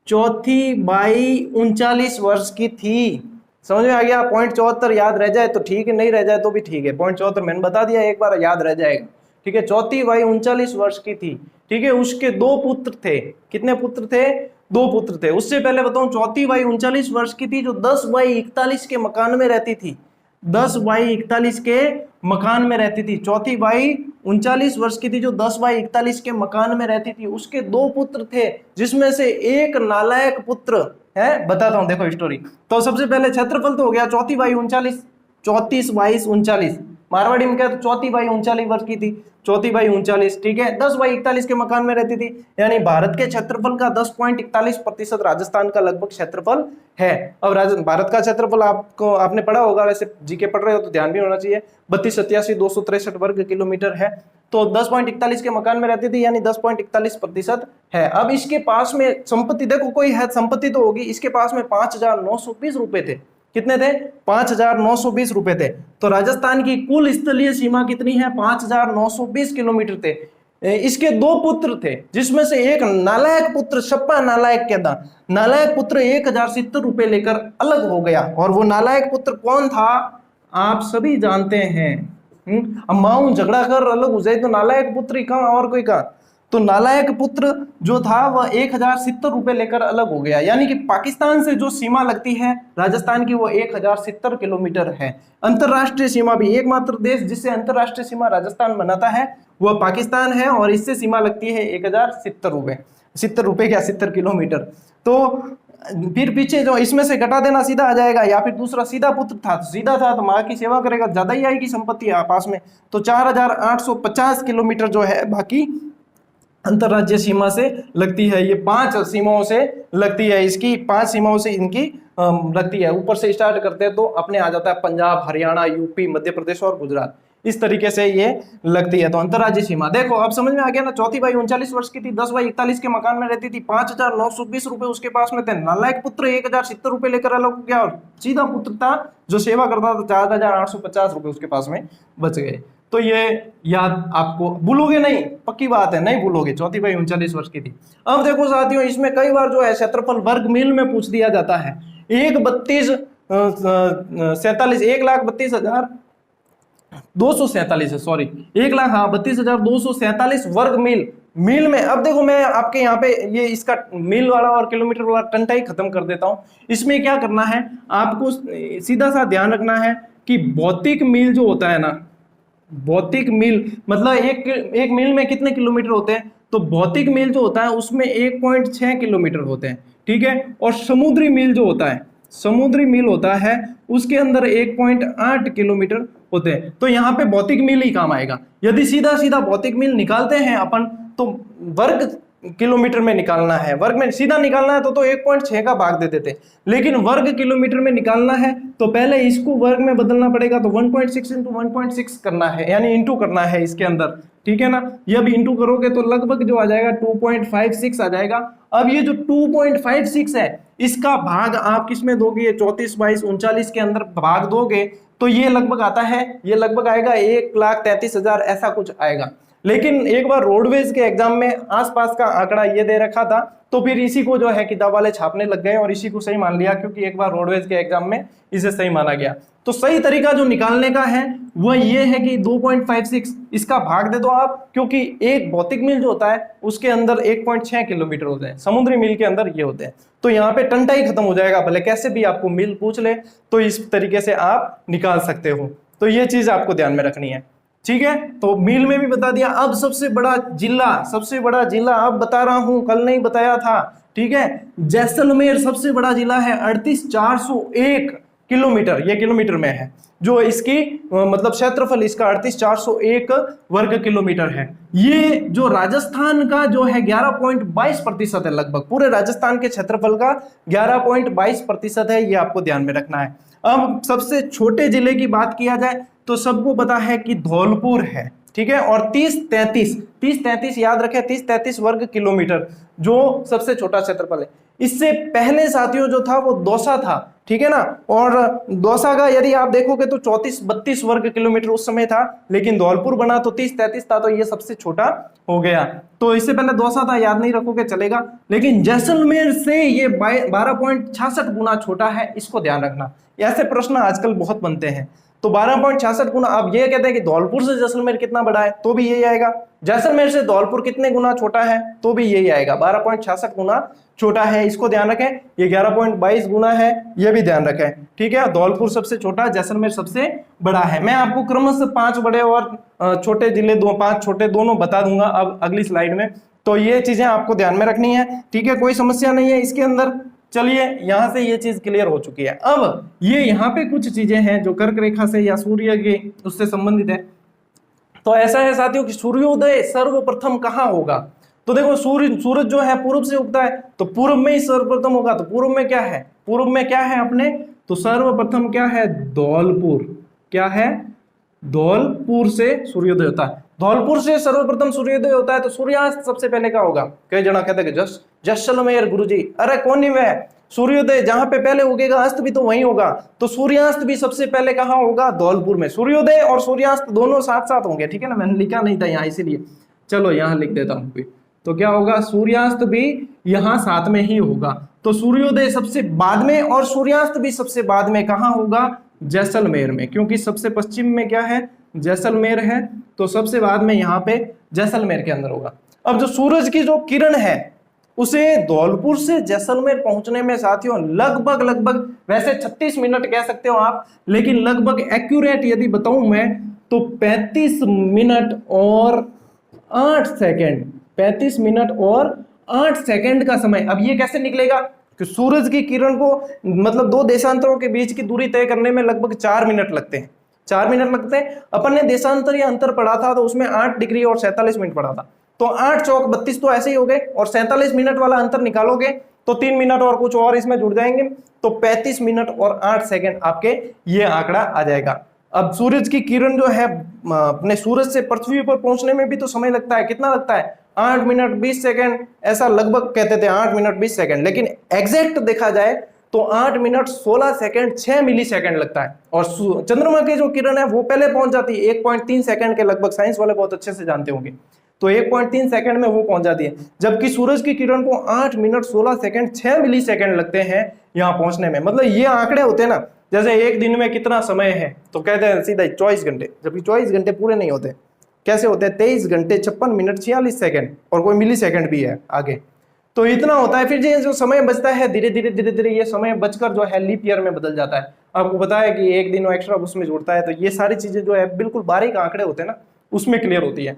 चौथी बाई 39 वर्ष की थी। समझ में आ गया? 0.74 याद रह जाए तो ठीक है, नहीं रह जाए तो भी ठीक है। 0.74 मैंने बता दिया, एक बार याद रह जाएगा, ठीक है। चौथी बाई 39 वर्ष की थी, ठीक है। उसके 2 पुत्र थे। कितने पुत्र थे? 2 पुत्र थे। उससे पहले बताऊं, चौथी बाई 39 वर्ष की थी जो 10 बाई 41 के मकान में रहती थी। 10 बाई 41 के मकान में रहती थी। चौथी बाई 39 वर्ष की थी जो 10 बाई 41 के मकान में रहती थी। उसके 2 पुत्र थे जिसमें से एक नालायक पुत्र है। बताता हूं, देखो स्टोरी। तो सबसे पहले क्षेत्रफल तो हो गया, चौथी बाई 39, 34 22 39, मारवाड़ी में क्या, तो चौथी बाई 39 वर्ष की थी, चौथी बाई 39, ठीक है। 10 बाई 41 के मकान में रहती थी, यानी भारत के क्षेत्रफल का 10.41% राजस्थान का लगभग क्षेत्रफल है। अब भारत का क्षेत्रफल आपने पढ़ा होगा, वैसे जीके पढ़ रहे हो तो ध्यान भी होना चाहिए, 32,87,263 वर्ग किलोमीटर है। तो 10.41 के मकान में रहती थी, यानी 10.41% है। अब इसके पास में संपत्ति देखो, कोई है संपत्ति तो होगी, इसके पास में 5,920 रुपए थे। कितने थे? 5,920 रुपए थे। तो राजस्थान की कुल स्थलीय सीमा कितनी है? 5,920 किलोमीटर थे। इसके दो पुत्र थे, जिसमें से एक नालायक पुत्र, छप्पा नालायक क्या था, नालायक पुत्र 1,070 रुपए लेकर अलग हो गया। और वो नालायक पुत्र कौन था? आप सभी जानते हैं। अम्माओं झगड़ा कर अलग हो जाए तो नालायक पुत्र ही कहा और कोई कहा, तो नालायक पुत्र जो था वह 1,070 रुपए लेकर अलग हो गया। यानी कि पाकिस्तान से जो सीमा लगती है राजस्थान की, वो 1,070 किलोमीटर है। अंतरराष्ट्रीय सीमा भी, एकमात्र देश जिससे अंतरराष्ट्रीय सीमा राजस्थान बनाता है वह पाकिस्तान है, और इससे सीमा लगती है 1,070 रुपए, 70 रुपए क्या 70 किलोमीटर। तो फिर पीछे जो इसमें से घटा देना सीधा आ जाएगा, या फिर दूसरा सीधा पुत्र था तो सीधा था, तो माँ की सेवा करेगा, ज्यादा ही आएगी संपत्ति पास में। तो 4,850 किलोमीटर जो है बाकी अंतरराज्यीय सीमा से लगती है। ये 5 सीमाओं से लगती है, इसकी 5 सीमाओं से इनकी लगती है। ऊपर से स्टार्ट करते हैं तो अपने आ जाता है पंजाब, हरियाणा, यूपी, मध्य प्रदेश और गुजरात, इस तरीके से ये लगती है। तो अंतरराज्यीय सीमा देखो, अब समझ में आ गया ना। चौथी बाई 39 वर्ष की थी, 10 बाई 41 के मकान में रहती थी, 5,920 रुपए उसके पास में थे। नालायक पुत्र 1,070 रुपए लेकर अलग हो गया, और सीधा पुत्र था जो सेवा करता था 4,850 रुपए उसके पास में बच गए। तो ये याद आपको, भूलोगे नहीं, पक्की बात है नहीं भूलोगे। चौथी बाई 39 वर्ष की थी। अब देखो साथियों, इसमें कई बार जो है क्षेत्रफल वर्ग मील में पूछ दिया जाता है। 1,32,247 है, सॉरी 1,32,247 वर्ग मील मील में। अब देखो मैं आपके यहाँ पे ये इसका मील वाला और किलोमीटर वाला टंटा ही खत्म कर देता हूं। इसमें क्या करना है आपको, सीधा सा ध्यान रखना है कि भौतिक मील जो होता है ना, भौतिक मील मतलब एक मील में कितने किलोमीटर होते हैं, तो भौतिक मील जो होता है उसमें 1.6 किलोमीटर होते हैं, ठीक है। और समुद्री मील जो होता है, समुद्री मील होता है उसके अंदर 1.8 किलोमीटर होते हैं। तो यहाँ पे भौतिक मील ही काम आएगा। यदि सीधा सीधा भौतिक मील निकालते हैं अपन, तो वर्ग किलोमीटर में निकालना है, वर्ग में सीधा निकालना है तो 1.6 का भाग दे देते, लेकिन वर्ग किलोमीटर में निकालना है तो पहले इसको वर्ग में बदलना पड़ेगा। तो 1.6 इंटू 1.6 करना है, यानी इंटू करना है इसके अंदर, ठीक है ना। ये अब इंटू करोगे तो लगभग जो आ जाएगा 2.56 आ जाएगा। अब ये जो 2.56 है इसका भाग आप किसमें दोगे, ये 34, 22, 39 के अंदर भाग दोगे तो ये लगभग आता है, ये लगभग आएगा 1,33,000 ऐसा कुछ आएगा। लेकिन एक बार रोडवेज के एग्जाम में आसपास का आंकड़ा ये दे रखा था, तो फिर इसी को जो है किताब वाले छापने लग गए और इसी को सही मान लिया, क्योंकि एक बार रोडवेज के एग्जाम में इसे सही माना गया। तो सही तरीका जो निकालने का है वह ये है कि 2.56 इसका भाग दे दो आप, क्योंकि एक भौतिक मील जो होता है उसके अंदर 1.6 किलोमीटर होते हैं, समुद्री मील के अंदर ये होते हैं। तो यहाँ पे टंटा ही खत्म हो जाएगा, भले कैसे भी आपको मील पूछ ले तो इस तरीके से आप निकाल सकते हो। तो ये चीज आपको ध्यान में रखनी है, ठीक है। तो मील में भी बता दिया। अब सबसे बड़ा जिला अब बता रहा हूं, कल नहीं बताया था, ठीक है। जैसलमेर सबसे बड़ा जिला है, 38,401 किलोमीटर, ये किलोमीटर में है। जो इसकी मतलब क्षेत्रफल इसका 38,401 वर्ग किलोमीटर है। ये जो राजस्थान का जो है 11.22% है, लगभग पूरे राजस्थान के क्षेत्रफल का 11.22% है, ये आपको ध्यान में रखना है। अब सबसे छोटे जिले की बात किया जाए तो सबको पता है कि धौलपुर है, ठीक है। और 30-33 याद रखें, 30-33 वर्ग किलोमीटर जो सबसे छोटा क्षेत्रफल है। इससे पहले साथियों जो था वो दौसा था, ठीक है ना। और दौसा का यदि आप देखोगे तो 34-32 वर्ग किलोमीटर उस समय था, लेकिन धौलपुर बना तो 30-33 था, तो ये सबसे छोटा हो गया। तो इससे पहले दौसा था, याद नहीं रखोगे चलेगा। लेकिन जैसलमेर से ये 12.66 गुना छोटा है, इसको ध्यान रखना। ऐसे प्रश्न आजकल बहुत बनते हैं। तो 12.66 गुना। अब ये कहते हैं कि धौलपुर से जैसलमेर कितना बड़ा है, तो भी यही आएगा। जैसलमेर से धौलपुर कितने गुना छोटा है, तो भी यही आएगा, 12.66 गुना छोटा है, इसको ध्यान रखें। ये 11.22 गुना है, ये भी ध्यान रखें, ठीक है। धौलपुर सबसे छोटा, जैसलमेर सबसे बड़ा है। मैं आपको क्रमशः 5 बड़े और छोटे जिले 5 छोटे दोनों बता दूंगा अब अगली स्लाइड में। तो ये चीजें आपको ध्यान में रखनी है, ठीक है। कोई समस्या नहीं है इसके अंदर। चलिए यहां से ये चीज क्लियर हो चुकी है। अब ये यहाँ पे कुछ चीजें हैं जो कर्क रेखा से या सूर्य के उससे संबंधित है। तो ऐसा है साथियों कि सूर्योदय सर्वप्रथम कहाँ होगा? तो देखो सूरज जो है पूर्व से उगता है, तो पूर्व में ही सर्वप्रथम होगा। तो पूर्व में क्या है? पूर्व में क्या है अपने? तो सर्वप्रथम क्या है? धौलपुर। क्या है? धौलपुर से सूर्योदय होता है। धौलपुर से सर्वप्रथम सूर्योदय होता है। तो सूर्यास्त सबसे पहले का होगा? कई जना कहते हैं कि जैसलमेर गुरुजी। अरे कौन ही में सूर्योदय जहां पे पहले उगेगा अस्त भी तो वहीं होगा। तो सूर्यास्त भी सबसे पहले कहां होगा? धौलपुर में। सूर्योदय और सूर्यास्त दोनों साथ साथ होंगे, ठीक है ना? मैंने लिखा नहीं था यहाँ इसीलिए, चलो यहाँ लिख देता हूँ भी। तो क्या होगा? सूर्यास्त भी यहाँ साथ में ही होगा। तो सूर्योदय सबसे बाद में और सूर्यास्त भी सबसे बाद में कहां होगा? जैसलमेर में, क्योंकि सबसे पश्चिम में क्या है? जैसलमेर है। तो सबसे बाद में यहाँ पे जैसलमेर के अंदर होगा। अब जो सूरज की जो किरण है उसे धौलपुर से जैसलमेर पहुंचने में साथियों लगभग वैसे 36 मिनट कह सकते हो आप, लेकिन लगभग एक्यूरेट यदि बताऊं मैं तो 35 मिनट और 8 सेकंड, 35 मिनट और 8 सेकंड का समय। अब ये कैसे निकलेगा कि सूरज की किरण को मतलब दो देशांतरों के बीच की दूरी तय करने में लगभग 4 मिनट लगते हैं। 4 मिनट लगते हैं। अपन ने देशांतर या अंतर पढ़ा था तो उसमें 8 डिग्री और 47 मिनट पढ़ा था। तो 8 चौक 32 तो ऐसे ही हो गए, और 47 मिनट वाला अंतर निकालोगे तो 3 मिनट और कुछ और इसमें जुड़ जाएंगे, तो 35 मिनट और 8 सेकंड आपके ये आंकड़ा आ जाएगा। अब सूरज की किरण जो है अपने सूरज से पृथ्वी पर पहुंचने में भी तो समय लगता है। कितना लगता है? 8 मिनट 20 सेकंड, ऐसा लगभग कहते थे 8 मिनट 20 सेकंड, लेकिन एग्जैक्ट देखा जाए तो 8 मिनट 16 सेकंड 6 मिली सेकंड लगता है। और चंद्रमा की जो किरण है वो पहले पहुंच जाती है 1.3 सेकंड के लगभग, साइंस वाले बहुत अच्छे से जानते होंगे। तो 1.3 सेकंड में वो पहुंच जाती है, जबकि सूरज की किरण को 8 मिनट 16 सेकंड 6 मिली सेकंड लगते हैं यहाँ पहुंचने में। मतलब ये आंकड़े होते हैं ना, जैसे एक दिन में कितना समय है तो कहते हैं सीधा 24 घंटे, जबकि 24 घंटे पूरे नहीं होते। कैसे होते हैं? 23 घंटे 56 मिनट 46 सेकंड, और कोई मिली सेकंड भी है आगे, तो इतना होता है। फिर ये जो समय बचता है धीरे धीरे ये समय बचकर जो है लीप ईयर में बदल जाता है। आपको पता है कि एक दिन एक्स्ट्रा उसमें जुड़ता है। तो ये सारी चीजें जो है बिल्कुल बारीक आंकड़े होते हैं ना, उसमें क्लियर होती है।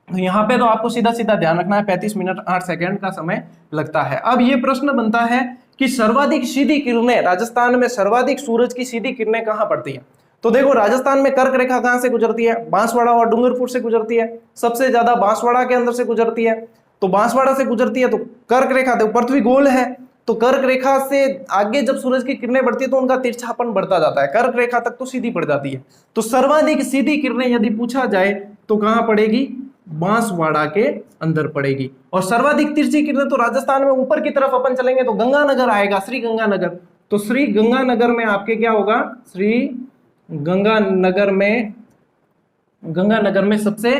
तो यहाँ पे तो आपको सीधा सीधा ध्यान रखना है 35 मिनट 8 सेकंड का समय लगता है। अब ये प्रश्न बनता है कि सर्वाधिक सीधी किरणें, राजस्थान में सर्वाधिक सूरज की सीधी किरणें कहाँ पड़ती हैं? तो देखो राजस्थान में कर्क रेखा कहाँ से गुजरती है? बांसवाड़ा और डूंगरपुर से गुजरती है। सबसे ज्यादा बांसवाड़ा के अंदर से गुजरती है। तो बांसवाड़ा से गुजरती है तो कर्क रेखा, देखो पृथ्वी गोल है, तो कर्क रेखा से आगे जब सूरज की किरणें बढ़ती है तो उनका तिरछापन बढ़ता जाता है। कर्क रेखा तक तो सीधी पड़ जाती है। तो सर्वाधिक सीधी किरणें यदि पूछा जाए तो कहां पड़ेगी? बांसवाड़ा के अंदर पड़ेगी। और सर्वाधिक तिरछी किरणें तो राजस्थान में ऊपर की तरफ अपन चलेंगे तो गंगानगर आएगा, श्री गंगानगर। तो श्री गंगानगर में आपके क्या होगा? श्री गंगानगर में सबसे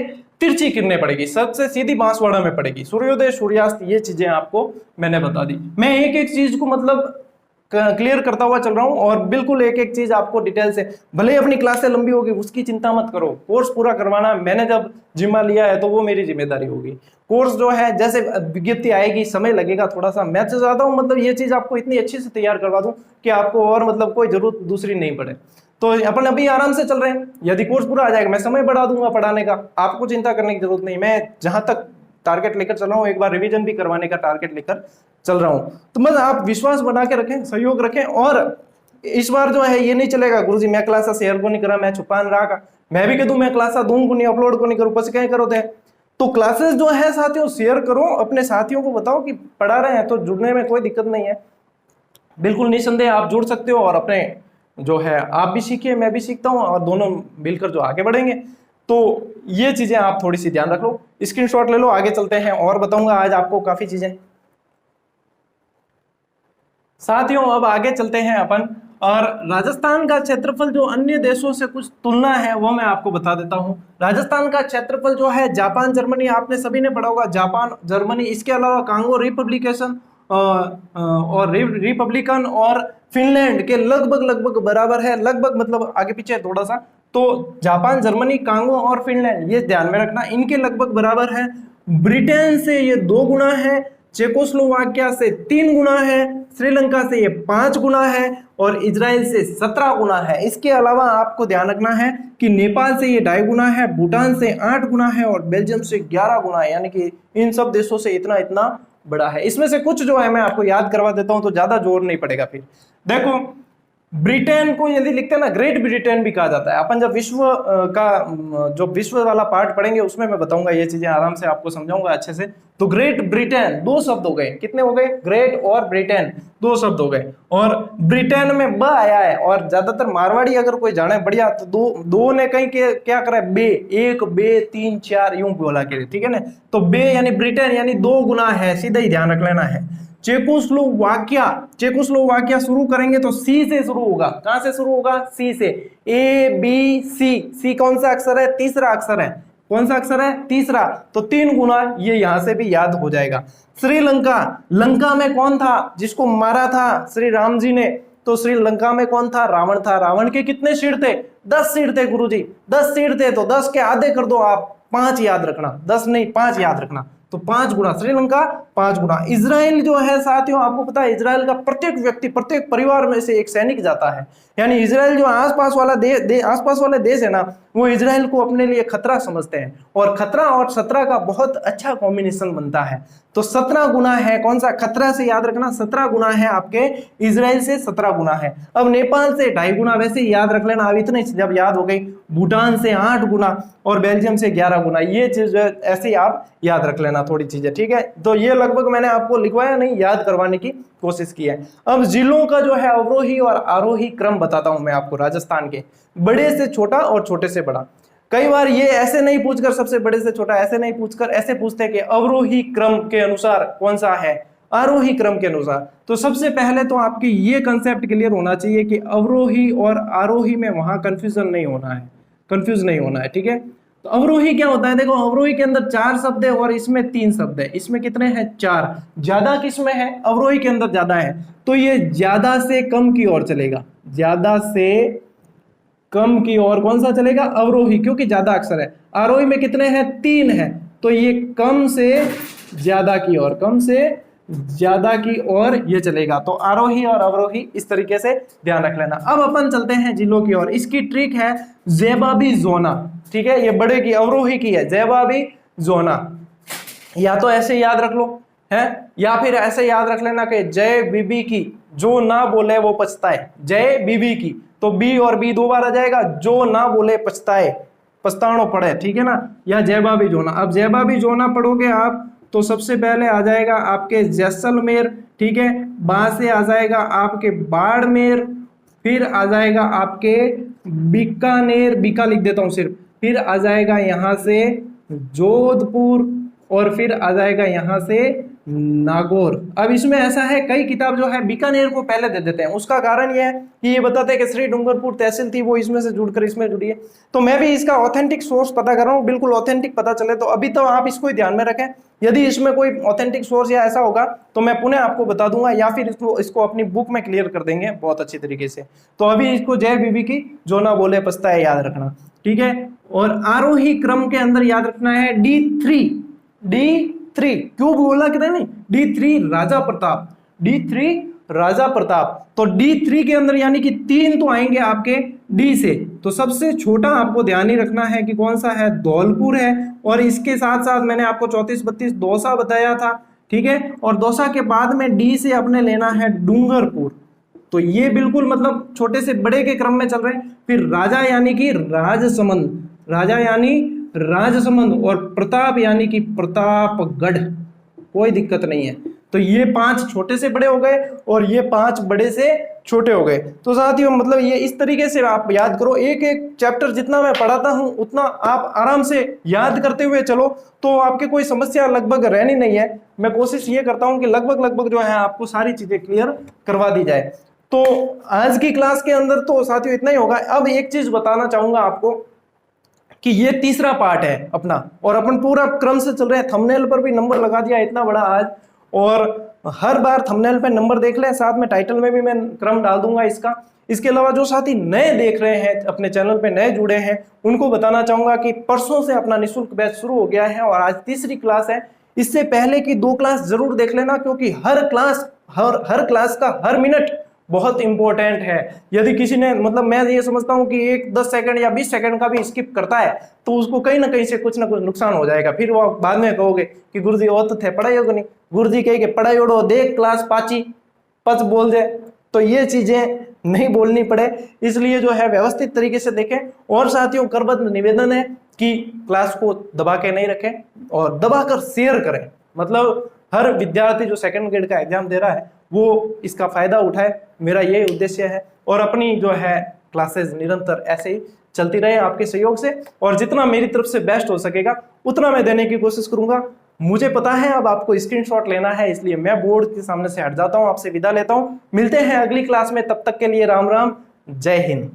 तिरछी किरणें पड़ेगी, सबसे सीधी बांसवाड़ा में पड़ेगी। सूर्योदय सूर्यास्त ये चीजें आपको मैंने बता दी। मैं एक एक चीज को मतलब क्लियर करता हुआ चल रहा हूं, और बिल्कुल एक एक चीज आपको डिटेल से, भले अपनी क्लासें लंबी होगी उसकी चिंता मत करो, कोर्स पूरा करवाना मैंने जब जिम्मा लिया है तो वो मेरी जिम्मेदारी होगी। कोर्स जो है जैसे विज्ञप्ति आएगी समय लगेगा थोड़ा सा, मैं तो चाहता हूँ मतलब ये चीज आपको इतनी अच्छी से तैयार करवा दूं कि आपको और मतलब कोई जरूरत दूसरी नहीं पड़े। तो अपन अभी आराम से चल रहे हैं, यदि कोर्स पूरा आ जाएगा मैं समय बढ़ा दूंगा पढ़ाने का, आपको चिंता करने की जरूरत नहीं। मैं जहां तक टारगेट लेकर चल रहा हूँ, एक बार रिवीजन भी करवाने का टारगेट लेकर चल रहा हूँ। तो मतलब आप विश्वास बना के रखें, सहयोग रखें। और इस बार जो है ये नहीं चलेगा गुरुजी मैं क्लास शेयर को नहीं करा, मैं छुपान रहा का, मैं भी कह दूं मैं क्लास दूं को नहीं, अपलोड को नहीं करूं, बस क्या करो थे। तो क्लासेस जो है साथियों शेयर करो, अपने साथियों को बताओ कि पढ़ा रहे हैं, तो जुड़ने में कोई दिक्कत नहीं है, बिल्कुल निसंदेह आप जुड़ सकते हो। और अपने जो है आप भी सीखिए, मैं भी सीखता हूँ, और दोनों मिलकर जो आगे बढ़ेंगे। तो ये चीजें आप थोड़ी सी ध्यान रख लो, स्क्रीनशॉट ले लो, आगे चलते हैं और बताऊंगा आज आपको काफी चीजें। साथियों अब आगे चलते हैं अपन, और राजस्थान का क्षेत्रफल जो अन्य देशों से कुछ तुलना है वो मैं आपको बता देता हूं। राजस्थान का क्षेत्रफल जो है जापान जर्मनी, आपने सभी ने पढ़ा होगा, जापान जर्मनी, इसके अलावा कांगो रिपब्लिकेशन और रिपब्लिकन और फिनलैंड के लगभग बराबर है। लगभग मतलब आगे पीछे थोड़ा सा, तो जापान जर्मनी कांगो और फिनलैंड ये ध्यान में रखना, इनके लगभग बराबर है। ब्रिटेन से ये 2 गुना है, चेकोस्लोवाकिया से 3 गुना है, श्रीलंका से ये 5 गुना है, और इजराइल से 17 गुना है। इसके अलावा आपको ध्यान रखना है कि नेपाल से ये 2.5 गुना है, भूटान से 8 गुना है, और बेल्जियम से 11 गुना है। यानी कि इन सब देशों से इतना बड़ा है। इसमें से कुछ जो है मैं आपको याद करवा देता हूं तो ज्यादा जोर नहीं पड़ेगा। फिर देखो, ब्रिटेन को यदि लिखते हैं ना, ग्रेट ब्रिटेन भी कहा जाता है। अपन जब विश्व जो विश्व वाला पार्ट पढ़ेंगे उसमें मैं बताऊंगा ये चीजें, आराम से आपको समझाऊंगा अच्छे से। तो ग्रेट ब्रिटेन दो शब्द हो गए, कितने हो गए? ग्रेट और ब्रिटेन दो शब्द हो गए, और ब्रिटेन में ब आया है। और ज्यादातर मारवाड़ी अगर कोई जाने बढ़िया तो दो ने कहीं के क्या करा है, बे, एक बे तीन चार यूं बोला के, ठीक है ना। तो बे यानी ब्रिटेन यानी दो गुना है, सीधा ही ध्यान रख लेना है। चेकोस्लोवाकिया शुरू करेंगे तो सी से शुरू होगा। कहां से शुरू होगा? सी से। ए बी सी, सी कौन सा अक्षर है? तीसरा अक्षर है। कौन सा अक्षर है? तीसरा। तो 3 गुना, ये यहां से भी याद हो जाएगा। श्रीलंका, लंका में कौन था जिसको मारा था श्री राम जी ने? तो श्रीलंका में कौन था? रावण था। रावण के कितने सिर थे? 10 सिर थे गुरुजी, 10 सिर थे। तो 10 के आधे कर दो आप, 5 याद रखना, 10 नहीं 5 याद रखना। तो 5 गुना श्रीलंका, 5 गुना इजराइल जो है साथियों, आपको पता है इजराइल का प्रत्येक व्यक्ति, प्रत्येक परिवार में से एक सैनिक जाता है। यानी इजराइल जो आसपास वाले देश है ना, वो इजराइल को अपने लिए खतरा समझते हैं। और खतरा और 17 का बहुत अच्छा कॉम्बिनेशन बनता है। तो 17 गुना है, कौन सा? खतरा से याद रखना, 17 गुना है आपके इजराइल से, 17 गुना है। अब नेपाल से 2.5 गुना, वैसे ही याद रख लेना। अब इतने जब याद हो गई। भूटान से 8 गुना और बेल्जियम से 11 गुना। ये चीज ऐसे ही आप याद रख लेना थोड़ी चीजें, ठीक है। तो ये लगभग मैंने आपको लिखवाया नहीं, याद करवाने की कोशिश की है। अब जिलों का जो है अवरोही और आरोही क्रम बताता हूं मैं आपको राजस्थान के, बड़े से छोटा और छोटे से बड़ा। कई बार ये ऐसे नहीं पूछकर सबसे बड़े से छोटा, ऐसे नहीं पूछकर ऐसे पूछते हैं कि अवरोही क्रम के अनुसार कौन सा है, आरोही क्रम के अनुसार। तो सबसे पहले तो आपकी ये कंसेप्ट क्लियर होना चाहिए कि अवरोही और आरोही में वहां कंफ्यूजन नहीं होना है, कंफ्यूज नहीं होना है, ठीक है। तो अवरोही क्या होता है? देखो, अवरोही के अंदर 4 शब्द है और इसमें 3 शब्द है। इसमें कितने हैं? 4। ज्यादा किसमें है? अवरोही के अंदर ज्यादा है। तो ये ज्यादा से कम की ओर चलेगा, ज्यादा से कम की ओर कौन सा चलेगा? अवरोही, क्योंकि ज्यादा अक्षर है। आरोही में कितने हैं? 3 है। तो ये कम से ज्यादा की ओर, कम से ज्यादा की ओर ये चलेगा। तो आरोही और अवरोही इस तरीके से ध्यान रख लेना। अब अपन चलते हैं जिलों की ओर। इसकी ट्रिक है ज़ेबाबी जोना, ठीक है। ये बड़े की, अवरोही की है, ज़ेबाबी जोना। या तो ऐसे याद रख लो है, या फिर ऐसे याद रख लेना कि जय बीबी की, जो ना बोले वो पछताए। जय बीबी की, तो बी और बी 2 बार आ जाएगा। जो ना बोले पछताए, पछतानो पड़े, ठीक है ना। या ज़ेबाबी जोना। अब ज़ेबाबी जोना पढ़ोगे आप तो सबसे पहले आ जाएगा आपके जैसलमेर, ठीक है। वहां से आ जाएगा आपके बाड़मेर, फिर आ जाएगा आपके बीकानेर, बीका लिख देता हूं सिर्फ, फिर आ जाएगा यहां से जोधपुर, और फिर आ जाएगा यहां से नागौर। अब इसमें ऐसा है, कई किताब जो है बीकानेर को पहले दे देते हैं। उसका कारण यह है कि ये बताते हैं कि श्री डूंगरपुर तहसील थी, वो इसमें से जुड़कर इसमें जुड़ी है। तो मैं भी इसका ऑथेंटिक सोर्स पता कर रहा हूँ, बिल्कुल ऑथेंटिक पता चले तो अभी तो आप इसको ही ध्यान में रखें। यदि इसमें कोई ऑथेंटिक सोर्स या ऐसा होगा तो मैं पुनः आपको बता दूंगा, या फिर इसको अपनी बुक में क्लियर कर देंगे बहुत अच्छी तरीके से। तो अभी इसको जय बीबी की, जो ना बोले पछताए याद रखना, ठीक है। और आरोही क्रम के अंदर याद रखना है D3, D3 क्यों बोला कि नहीं? D3 राजा प्रताप, D3 राजा प्रताप। तो D3 के अंदर यानी कि 3 तो आएंगे आपके D से। तो सबसे छोटा आपको ध्यान ही रखना है कि कौन सा है? धौलपुर है। और इसके साथ साथ मैंने आपको 34-32 दौसा बताया था, ठीक है। और दौसा के बाद में D से अपने लेना है डूंगरपुर। तो ये बिल्कुल मतलब छोटे से बड़े के क्रम में चल रहे हैं। फिर राजा यानी कि राजसमंद, राजा यानी राजसमंद, और प्रताप यानी कि प्रतापगढ़, कोई दिक्कत नहीं है। तो ये 5 छोटे से बड़े हो गए और ये 5 बड़े से छोटे हो गए। तो साथियों मतलब ये इस तरीके से आप याद करो, एक एक चैप्टर जितना मैं पढ़ाता हूं उतना आप आराम से याद करते हुए चलो, तो आपके कोई समस्या लगभग रहनी नहीं है। मैं कोशिश ये करता हूं कि लगभग जो है आपको सारी चीजें क्लियर करवा दी जाए। तो आज की क्लास के अंदर तो साथियों इतना ही होगा। अब एक चीज बताना चाहूंगा आपको कि ये तीसरा पार्ट है अपना, और अपन पूरा क्रम से चल रहे हैं। थंबनेल पर भी नंबर लगा दिया इतना बड़ा आज, और हर बार थंबनेल पे नंबर देख लें, साथ में टाइटल में भी मैं क्रम डाल दूंगा इसका। इसके अलावा जो साथी नए देख रहे हैं, अपने चैनल पे नए जुड़े हैं, उनको बताना चाहूंगा कि परसों से अपना निःशुल्क बैच शुरू हो गया है और आज तीसरी क्लास है। इससे पहले की 2 क्लास जरूर देख लेना, क्योंकि हर क्लास का हर मिनट बहुत इंपॉर्टेंट है। यदि किसी ने मतलब मैं ये समझता हूँ कि एक 10 सेकंड या 20 सेकंड का भी स्किप करता है तो उसको कहीं ना कहीं से कुछ ना कुछ नुकसान हो जाएगा। फिर वो बाद में कहोगे कि गुरुजी वो तो थे पढ़ाई होगा नहीं, गुरुजी कहे पढ़ाई उड़ो देख क्लास पाची पच बोल दे, तो ये चीजें नहीं बोलनी पड़े, इसलिए जो है व्यवस्थित तरीके से देखें। और साथियों करबद्ध निवेदन है कि क्लास को दबा के नहीं रखें और दबा कर शेयर करें। मतलब हर विद्यार्थी जो सेकंड ग्रेड का एग्जाम दे रहा है वो इसका फायदा उठाए, मेरा ये उद्देश्य है। और अपनी जो है क्लासेस निरंतर ऐसे ही चलती रहे आपके सहयोग से, और जितना मेरी तरफ से बेस्ट हो सकेगा उतना मैं देने की कोशिश करूंगा। मुझे पता है अब आपको स्क्रीनशॉट लेना है, इसलिए मैं बोर्ड के सामने से हट जाता हूं, आपसे विदा लेता हूं। मिलते हैं अगली क्लास में, तब तक के लिए राम राम, जय हिंद।